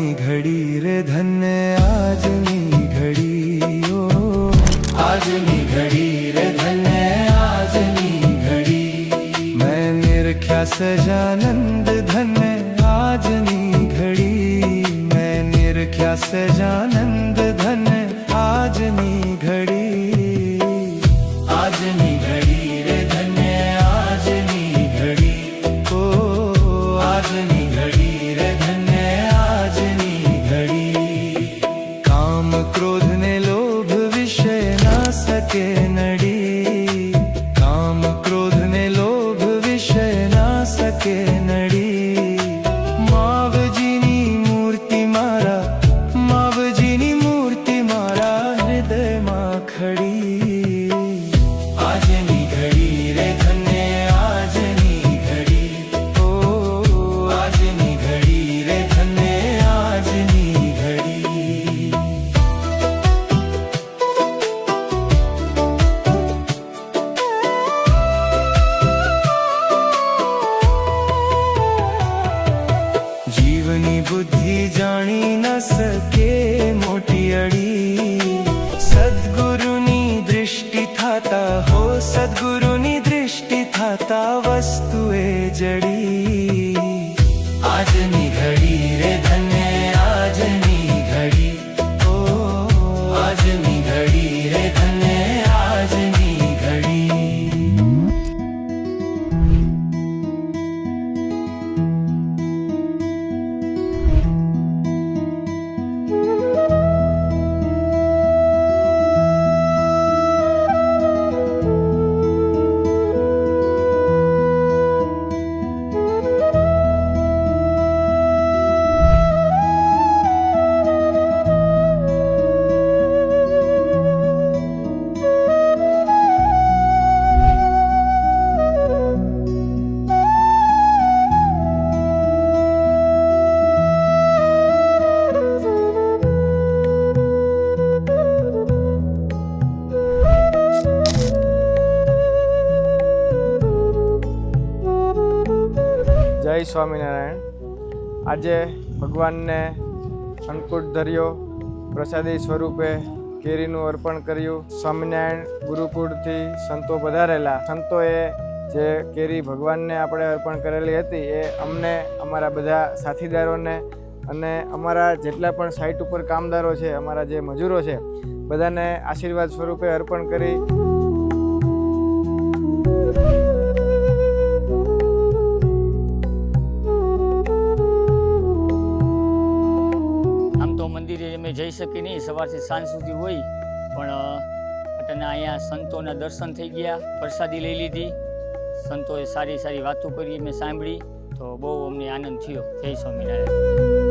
આજની ઘડી રે ધન્ય આજની ઘડી ઓ આજની ઘડી રે ધન્ય આજની ઘડી મેં નિરખ્યા સજાનંદ ધન્ય આજની ઘડી મેં નિરખ્યા સજાનંદ ધન્ય આજની ઘડી આજની ઘડી રે ધન્ય આજની ઘડી ઓ આજની ઘડી રે ધન્ય આજની ઘડી કામ ક્રોધ ને લોભ વિષય ના સકે નડી કામ ક્રોધ ને લોભ વિષય ના સકે નડી માવજીની મૂર્તિ મારા હૃદયમાં ખડી આજની ઘડી રે ધન્ય આજની ઘડી ઓ આજની ઘડી રે ધન્ય આજની ઘડી જીવની બુદ્ધિ જાણી ન શકે મોટી અડી સદગુરુની દૃષ્ટિ થાતા હો સદગુરુની દૃષ્ટિ થાતા વસ્તુ એ જડી આજની ઘડી રે ધન્ય આજની ઘડી ઓ આજની ઘડી રે ધન્ય આજની ઘડી જય સ્વામિનારાયણ। આજે ભગવાનને અન્નકૂટ ધર્યો, પ્રસાદી સ્વરૂપે કેરીનું અર્પણ કર્યું। સ્વામિનારાયણ ગુરુકુળથી સંતો પધારેલા સંતોએ જે કેરી ભગવાનને આપણે અર્પણ કરેલી હતી એ અમને, અમારા બધા સાથીદારોને અને અમારા જેટલા પણ સાઇટ ઉપર કામદારો છે, અમારા જે મજૂરો છે, બધાને આશીર્વાદ સ્વરૂપે અર્પણ કરી। મંદિરે અમે જઈ શકી નહીં, સવારથી સાંજ સુધી હોય, પણ અટને અહીંયા સંતોના દર્શન થઈ ગયા, પ્રસાદી લઈ લીધી, સંતોએ સારી સારી વાતો કરી, અમે સાંભળી, તો બહુ અમને આનંદ થયો। જય સ્વામિનારાયણ।